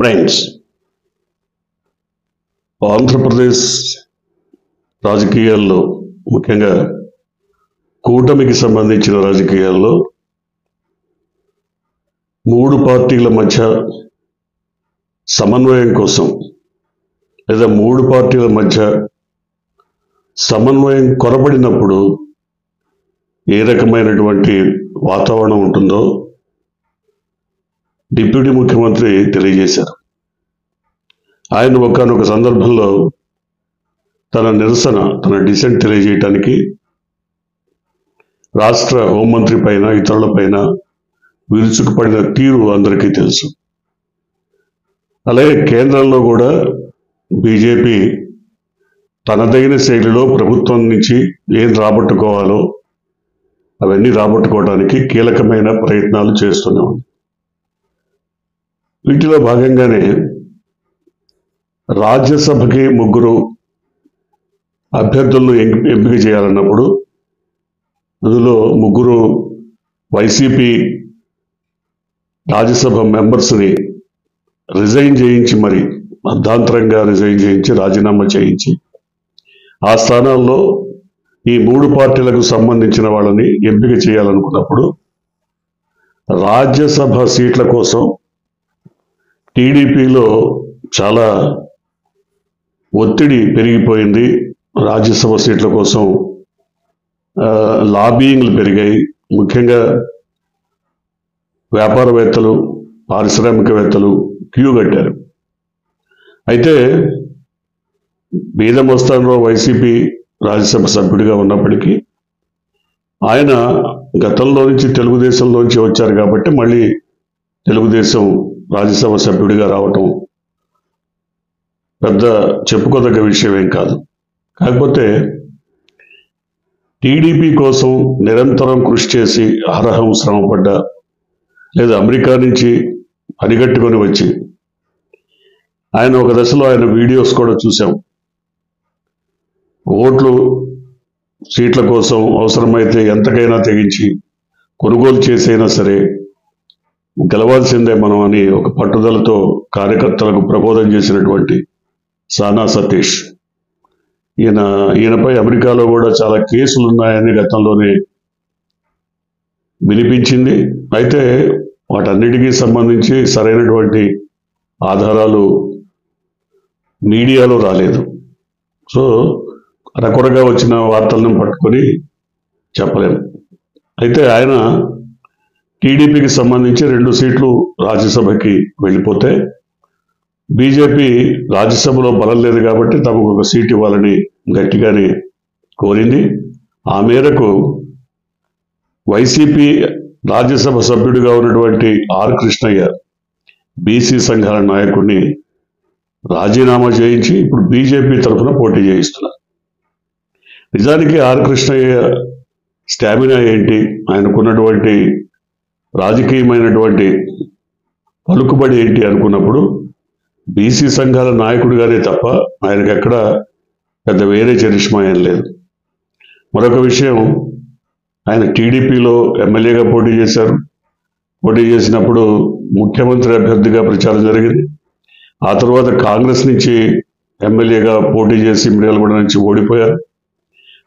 Friends, Andhra Pradesh రాజకీయాల్లో ముఖ్యంగా కూటమికి సంబంధించిన రాజకీయాల్లో మూడు పార్టీల మధ్య సమన్వయం కోసం లేదా మూడు పార్టీల మధ్య సమన్వయం కొరబడినప్పుడు ఏ రకమైనటువంటి వాతావరణం ఉంటుందో డిప్యూటీ ముఖ్యమంత్రి తెలియజేశారు. ఆయన ఒకానొక సందర్భంలో తన నిరసన, తన డిసెంట్ తెలియజేయటానికి రాష్ట్ర హోంమంత్రి పైన, ఇతరుల పైన విరుచుకుపడిన తీరు అందరికీ తెలుసు. అలాగే కేంద్రంలో కూడా బీజేపీ తనదైన శైలిలో ప్రభుత్వం నుంచి ఏం రాబట్టుకోవాలో అవన్నీ రాబట్టుకోవడానికి కీలకమైన ప్రయత్నాలు చేస్తూనే ఉంది. వీటిలో భాగంగానే రాజ్యసభకి ముగ్గురు అభ్యర్థులను ఎంపిక చేయాలన్నప్పుడు అందులో ముగ్గురు వైసీపీ రాజ్యసభ మెంబర్స్ని రిజైన్ చేయించి, మరి అర్ధాంతరంగా రిజైన్ చేయించి, రాజీనామా చేయించి ఆ స్థానాల్లో ఈ మూడు పార్టీలకు సంబంధించిన వాళ్ళని ఎంపిక చేయాలనుకున్నప్పుడు రాజ్యసభ సీట్ల కోసం టీడీపీలో చాలా ఒత్తిడి పెరిగిపోయింది. రాజ్యసభ సీట్ల కోసం లాబియింగ్లు పెరిగాయి. ముఖ్యంగా వ్యాపారవేత్తలు, పారిశ్రామికవేత్తలు క్యూ కట్టారు. అయితే బీద మస్తానరావు వైసీపీ రాజ్యసభ సభ్యుడిగా ఉన్నప్పటికీ ఆయన గతంలో నుంచి తెలుగుదేశంలోంచి వచ్చారు కాబట్టి మళ్ళీ తెలుగుదేశం రాజ్యసభ సభ్యుడిగా రావటం పెద్ద చెప్పుకోదగ్గ విషయం ఏం కాదు. కాకపోతే టీడీపీ కోసం నిరంతరం కృషి చేసి అహరహం శ్రమపడ్డ, లేదా అమెరికా నుంచి అరిగట్టుకొని వచ్చి ఆయన ఒక దశలో ఆయన వీడియోస్ కూడా చూసాం. ఓట్లు సీట్ల కోసం అవసరమైతే ఎంతకైనా తెగించి కొనుగోలు చేసైనా సరే గెలవాల్సిందే మనం అని ఒక పట్టుదలతో కార్యకర్తలకు ప్రబోధం చేసినటువంటి సానా సతీష్, ఈయనపై అమెరికాలో కూడా చాలా కేసులు ఉన్నాయని గతంలోనే వినిపించింది. అయితే వాటన్నిటికీ సంబంధించి సరైనటువంటి ఆధారాలు మీడియాలో రాలేదు. సో అరకొరగా వచ్చిన వార్తలను పట్టుకొని చెప్పలేము. అయితే ఆయన టీడీపీకి సంబంధించి 2 సీట్లు రాజ్యసభకి వెళ్ళిపోతే బీజేపీ రాజ్యసభలో బలం లేదు కాబట్టి తమకు ఒక సీట్ ఇవ్వాలని గట్టిగానే కోరింది. ఆ మేరకు వైసీపీ రాజ్యసభ సభ్యుడిగా ఉన్నటువంటి ఆర్ కృష్ణయ్య బీసీ సంఘాల నాయకుడిని రాజీనామా చేయించి ఇప్పుడు బీజేపీ తరఫున పోటీ చేయిస్తున్నారు. నిజానికి ఆర్ కృష్ణయ్య స్టామినా ఏంటి, ఆయనకున్నటువంటి రాజకీయమైనటువంటి పలుకుబడి ఏంటి అనుకున్నప్పుడు బీసీ సంఘాల నాయకుడిగానే తప్ప ఆయనకు ఎక్కడ పెద్ద వేరే చరిష్మా ఏం లేదు. మరొక విషయం, ఆయన టీడీపీలో ఎమ్మెల్యేగా పోటీ చేశారు. పోటీ చేసినప్పుడు ముఖ్యమంత్రి అభ్యర్థిగా ప్రచారం జరిగింది. ఆ తర్వాత కాంగ్రెస్ నుంచి ఎమ్మెల్యేగా పోటీ చేసి మిర్యాలగూడ నుంచి ఓడిపోయారు.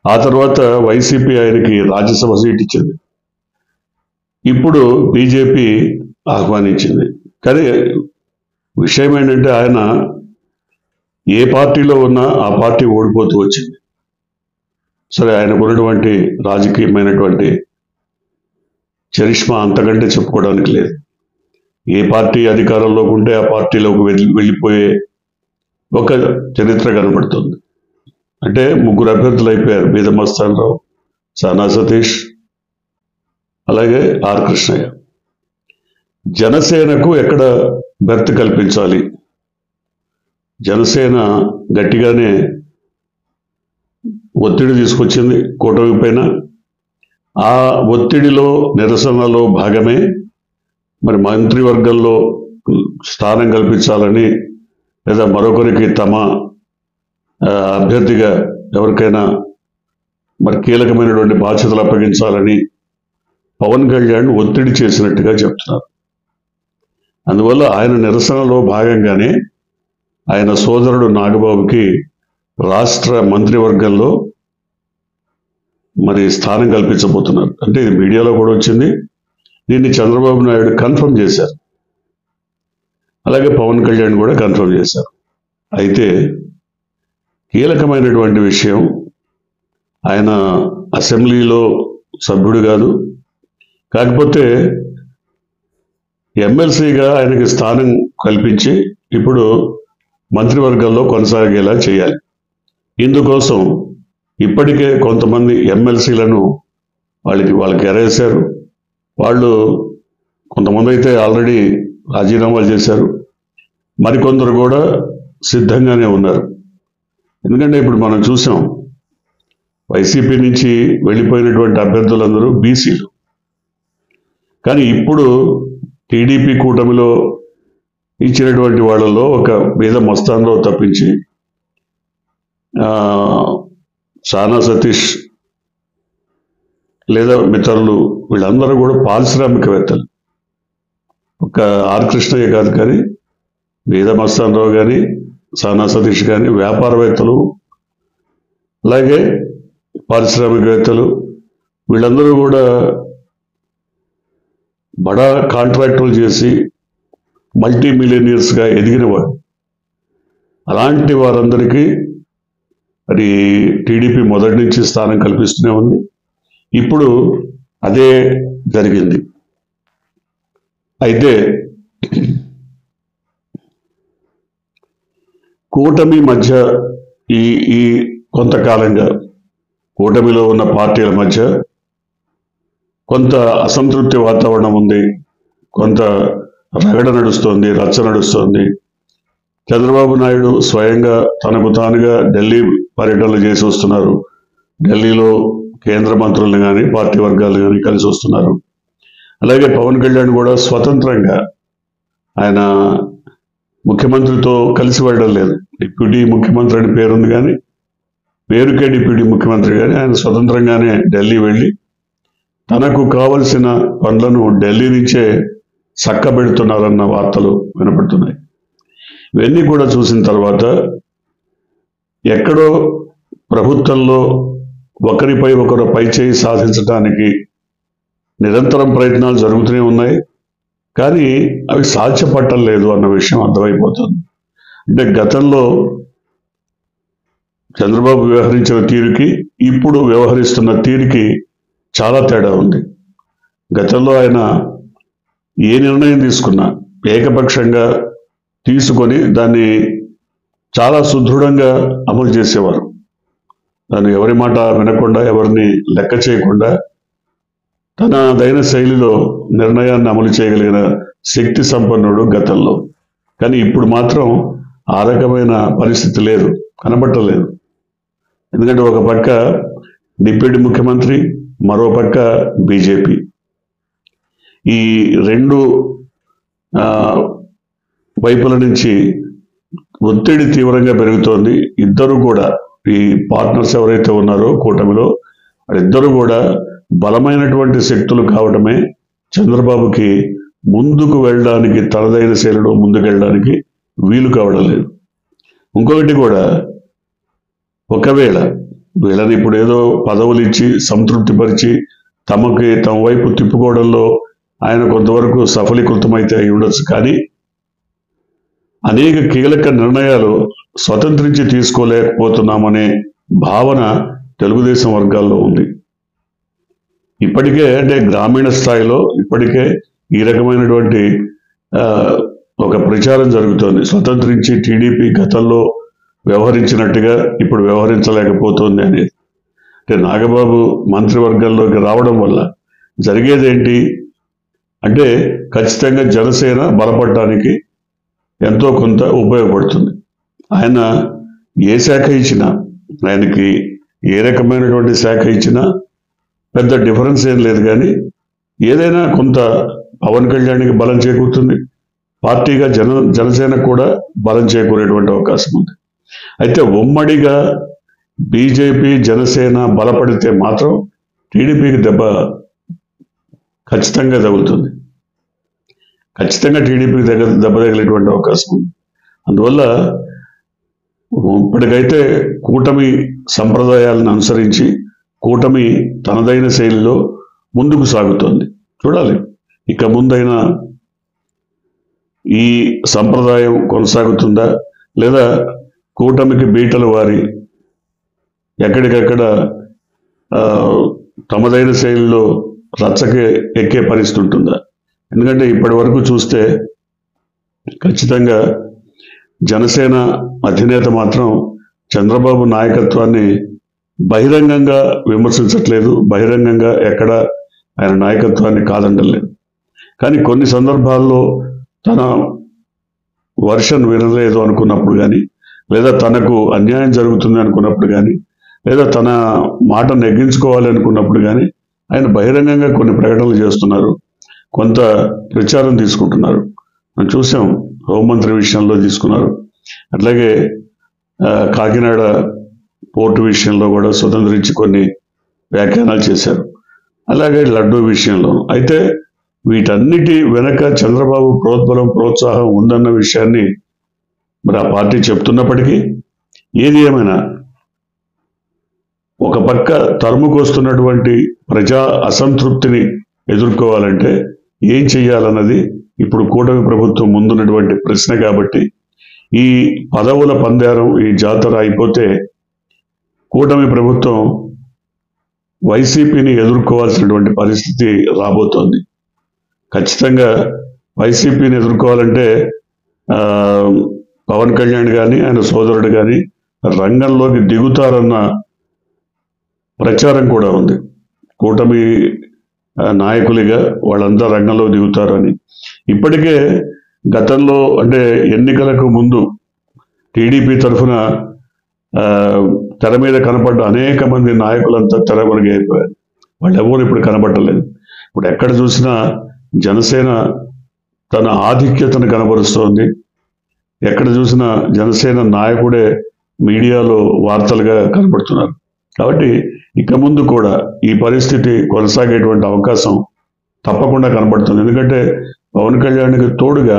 ఆ తర్వాత వైసీపీ ఆయనకి రాజ్యసభ సీట్ ఇచ్చింది. ఇప్పుడు బీజేపీ ఆహ్వానించింది. కానీ విషయం ఏంటంటే ఆయన ఏ పార్టీలో ఉన్నా ఆ పార్టీ ఓడిపోతూ వచ్చింది. సరే, ఆయనకు ఉన్నటువంటి రాజకీయమైనటువంటి చరిష్మా అంతకంటే చెప్పుకోవడానికి లేదు. ఏ పార్టీ అధికారంలోకి ఉంటే ఆ పార్టీలోకి వెళ్ళిపోయే ఒక చరిత్ర కనబడుతుంది. అంటే ముగ్గురు అభ్యర్థులు అయిపోయారు: బీద మస్తానరావు, సానా సతీష్, అలాగే ఆర్ కృష్ణయ్య. జనసేనకు ఎక్కడ బెర్త్ కల్పించాలి? జనసేన గట్టిగానే ఒత్తిడి తీసుకొచ్చింది కూటమి పైన. ఆ ఒత్తిడిలో, నిరసనలో భాగమే మరి మంత్రివర్గంలో స్థానం కల్పించాలని, లేదా మరొకరికి తమ అభ్యర్థిగా ఎవరికైనా మరి కీలకమైనటువంటి బాధ్యతలు అప్పగించాలని పవన్ కళ్యాణ్ ఒత్తిడి చేసినట్టుగా చెప్తున్నారు. అందువల్ల ఆయన నిరసనలో భాగంగానే ఆయన సోదరుడు నాగబాబుకి రాష్ట్ర మంత్రివర్గంలో మరి స్థానం కల్పించబోతున్నారు. అంటే ఇది మీడియాలో కూడా వచ్చింది. దీన్ని చంద్రబాబు నాయుడు కన్ఫర్మ్ చేశారు, అలాగే పవన్ కళ్యాణ్ కూడా కన్ఫర్మ్ చేశారు. అయితే కీలకమైనటువంటి విషయం, ఆయన అసెంబ్లీలో సభ్యుడు కాదు, కాకపోతే ఎమ్మెల్సీగా ఆయనకి స్థానం కల్పించి ఇప్పుడు మంత్రివర్గంలో కొనసాగేలా చేయాలి. ఇందుకోసం ఇప్పటికే కొంతమంది ఎమ్మెల్సీలను వాళ్ళకి ఎరేశారు. వాళ్ళు కొంతమంది అయితే ఆల్రెడీ రాజీనామాలు చేశారు, మరికొందరు కూడా సిద్ధంగానే ఉన్నారు. ఎందుకంటే ఇప్పుడు మనం చూసాం, వైసీపీ నుంచి వెళ్ళిపోయినటువంటి అభ్యర్థులందరూ బీసీలు. కానీ ఇప్పుడు టీడీపీ కూటమిలో ఇచ్చినటువంటి వాళ్ళలో ఒక బీద మస్తాన్రావు తప్పించి సానా సతీష్ లేదా మిత్రులు వీళ్ళందరూ కూడా పారిశ్రామికవేత్తలు. ఒక ఆర్ కృష్ణయ్య కాదు, కానీ బీద మస్తాన్రావు కానీ సానా సతీష్ కానీ వ్యాపారవేత్తలు, అలాగే పారిశ్రామికవేత్తలు. వీళ్ళందరూ కూడా బడా కాంట్రాక్టులు చేసి మల్టీ మిలియనీర్స్గా ఎదిగిన వారు. అలాంటి వారందరికీ మరి టీడీపీ మొదటి నుంచి స్థానం కల్పిస్తూనే ఉంది. ఇప్పుడు అదే జరిగింది. అయితే కూటమి మధ్య ఈ కొంతకాలంగా కూటమిలో ఉన్న పార్టీల మధ్య కొంత అసంతృప్తి వాతావరణం ఉంది, కొంత రగడ నడుస్తోంది, రచ్చ నడుస్తోంది. చంద్రబాబు నాయుడు స్వయంగా తనకు తానుగా ఢిల్లీ పర్యటనలు చేసి వస్తున్నారు. ఢిల్లీలో కేంద్ర మంత్రులను కానీ పార్టీ వర్గాలు కానీ కలిసి వస్తున్నారు. అలాగే పవన్ కళ్యాణ్ కూడా స్వతంత్రంగా, ఆయన ముఖ్యమంత్రితో కలిసి వెళ్ళడం లేదు. డిప్యూటీ ముఖ్యమంత్రి అని పేరుంది, కానీ పేరుకే డిప్యూటీ ముఖ్యమంత్రి, కానీ ఆయన స్వతంత్రంగానే ఢిల్లీ వెళ్ళి తనకు కావలసిన పనులను ఢిల్లీ నుంచే చక్కబెడుతున్నారన్న వార్తలు వినపడుతున్నాయి. ఇవన్నీ కూడా చూసిన తర్వాత ఎక్కడో ప్రభుత్వంలో ఒకరిపై ఒకరు పైచేయి సాధించడానికి నిరంతరం ప్రయత్నాలు జరుగుతూనే ఉన్నాయి, కానీ అవి సాధ్యపడటం లేదు అన్న విషయం అర్థమైపోతుంది. అంటే గతంలో చంద్రబాబు వ్యవహరించిన తీరుకి ఇప్పుడు వ్యవహరిస్తున్న తీరుకి చాలా తేడా ఉంది. గతంలో ఆయన ఏ నిర్ణయం తీసుకున్నా ఏకపక్షంగా తీసుకొని దాన్ని చాలా సుదృఢంగా అమలు చేసేవారు. దాన్ని ఎవరి మాట వినకుండా, ఎవరిని లెక్క చేయకుండా తన దైన శైలిలో నిర్ణయాన్ని అమలు చేయగలిగిన శక్తి సంపన్నుడు గతంలో. కానీ ఇప్పుడు మాత్రం ఆ రకమైన పరిస్థితి లేదు, కనబట్టలేదు. ఎందుకంటే ఒక పక్క డిప్యూటీ ముఖ్యమంత్రి, మరో పక్క బీజేపీ. ఈ రెండు వైపుల నుంచి ఒత్తిడి తీవ్రంగా పెరుగుతోంది. ఇద్దరు కూడా, ఈ పార్ట్నర్స్ ఎవరైతే ఉన్నారో కూటమిలో, వాళ్ళిద్దరూ కూడా బలమైనటువంటి శక్తులు కావడమే చంద్రబాబుకి ముందుకు వెళ్ళడానికి, తనదైన శైలిలో ముందుకు వెళ్ళడానికి వీలు కావడం లేదు. ఇంకొకటి కూడా, ఒకవేళ వీళ్ళని ఇప్పుడు ఏదో పదవులు ఇచ్చి సంతృప్తిపరిచి తమ వైపు తిప్పుకోవడంలో ఆయన కొంతవరకు సఫలీకృతమైతే అయి ఉండొచ్చు, కానీ అనేక కీలక నిర్ణయాలు స్వతంత్రించి తీసుకోలేకపోతున్నామనే భావన తెలుగుదేశం వర్గాల్లో ఉంది. ఇప్పటికే, అంటే గ్రామీణ స్థాయిలో ఇప్పటికే ఈ రకమైనటువంటి ఒక ప్రచారం జరుగుతోంది. స్వతంత్రించి టీడీపీ గతంలో వ్యవహరించినట్టుగా ఇప్పుడు వ్యవహరించలేకపోతుంది అనేది. అంటే నాగబాబు మంత్రివర్గంలోకి రావడం వల్ల జరిగేదేంటి అంటే, ఖచ్చితంగా జనసేన బలపడటానికి ఎంతో కొంత ఉపయోగపడుతుంది. ఆయన ఏ శాఖ ఇచ్చినా, ఆయనకి ఏ రకమైనటువంటి శాఖ ఇచ్చినా పెద్ద డిఫరెన్స్ ఏం లేదు, కానీ ఏదైనా కొంత పవన్ కళ్యాణ్కి బలం చేకూరుతుంది, పార్టీగా జనసేనకు కూడా బలం చేకూరేటువంటి అవకాశం ఉంది. అయితే ఉమ్మడిగా బీజేపీ జనసేన బలపడితే మాత్రం టీడీపీకి దెబ్బ ఖచ్చితంగా తగులుతుంది. ఖచ్చితంగా టీడీపీకి దెబ్బ తగిలేటువంటి అవకాశం ఉంది. అందువల్ల ఇప్పటికైతే కూటమి సంప్రదాయాలను అనుసరించి కూటమి తనదైన శైలిలో ముందుకు సాగుతోంది. చూడాలి ఇక ముందైనా ఈ సంప్రదాయం కొనసాగుతుందా, లేదా కూటమికి బీటలు వారి ఎక్కడికక్కడ తమదైన శైలిలో రచ్చకి ఎక్కే పరిస్థితి ఉంటుందా? ఎందుకంటే ఇప్పటి వరకు చూస్తే ఖచ్చితంగా జనసేన అధినేత మాత్రం చంద్రబాబు నాయకత్వాన్ని బహిరంగంగా విమర్శించట్లేదు, బహిరంగంగా ఎక్కడ ఆయన నాయకత్వాన్ని కాదండలేదు. కానీ కొన్ని సందర్భాల్లో తన వర్షన్ వినలేదు అనుకున్నప్పుడు కానీ, లేదా తనకు అన్యాయం జరుగుతుంది అనుకున్నప్పుడు కానీ, లేదా తన మాట నెగ్గించుకోవాలి అనుకున్నప్పుడు కానీ ఆయన బహిరంగంగా కొన్ని ప్రకటనలు చేస్తున్నారు, కొంత ప్రచారం తీసుకుంటున్నారు. మనం చూసాం, హోంమంత్రి విషయంలో తీసుకున్నారు, అట్లాగే కాకినాడ పోర్టు విషయంలో కూడా స్వతంత్రించి కొన్ని వ్యాఖ్యానాలు చేశారు, అలాగే లడ్డూ విషయంలో. అయితే వీటన్నిటి వెనక చంద్రబాబు ప్రోద్బలం ప్రోత్సాహం ఉందన్న విషయాన్ని మరి ఆ పార్టీ చెప్తున్నప్పటికీ, ఏది ఏమైనా ఒక పక్క తరుముకొస్తున్నటువంటి ప్రజా అసంతృప్తిని ఎదుర్కోవాలంటే ఏం చెయ్యాలన్నది ఇప్పుడు కూటమి ప్రభుత్వం ముందున్నటువంటి ప్రశ్న. కాబట్టి ఈ పదవుల పందేరం, ఈ జాతర అయిపోతే కూటమి ప్రభుత్వం వైసీపీని ఎదుర్కోవాల్సినటువంటి పరిస్థితి రాబోతోంది. ఖచ్చితంగా వైసీపీని ఎదుర్కోవాలంటే పవన్ కళ్యాణ్ కానీ ఆయన సోదరుడు కానీ రంగంలోకి దిగుతారన్న ప్రచారం కూడా ఉంది. కూటమి నాయకులుగా వాళ్ళంతా రంగంలో దిగుతారని. ఇప్పటికే గతంలో అంటే ఎన్నికలకు ముందు టీడీపీ తరఫున తెర మీద కనపడ్డ అనేక మంది నాయకులంతా తెరమరుగు అయిపోయారు. వాళ్ళు ఎవరు ఇప్పుడు కనపడలేదు. ఇప్పుడు ఎక్కడ చూసినా జనసేన తన ఆధిక్యతను కనబరుస్తోంది. ఎక్కడ చూసినా జనసేన నాయకుడే మీడియాలో వార్తలుగా కనబడుతున్నారు. కాబట్టి ఇక ముందు కూడా ఈ పరిస్థితి కొనసాగేటువంటి అవకాశం తప్పకుండా కనబడుతుంది. ఎందుకంటే పవన్ కళ్యాణ్కి తోడుగా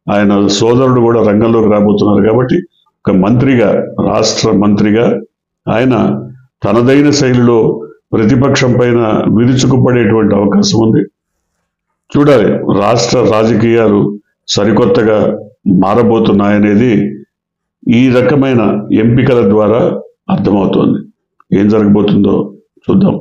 ఆయన సోదరుడు కూడా రంగంలోకి రాబోతున్నారు. కాబట్టి ఒక మంత్రిగా, రాష్ట్ర మంత్రిగా ఆయన తనదైన శైలిలో ప్రతిపక్షం పైన విరుచుకుపడేటువంటి అవకాశం ఉంది. చూడాలి, రాష్ట్ర రాజకీయాలు సరికొత్తగా మారబోతున్నాయనేది ఈ రకమైన ఎంపికల ద్వారా అర్థమవుతోంది. ఏం జరగబోతుందో చూద్దాం.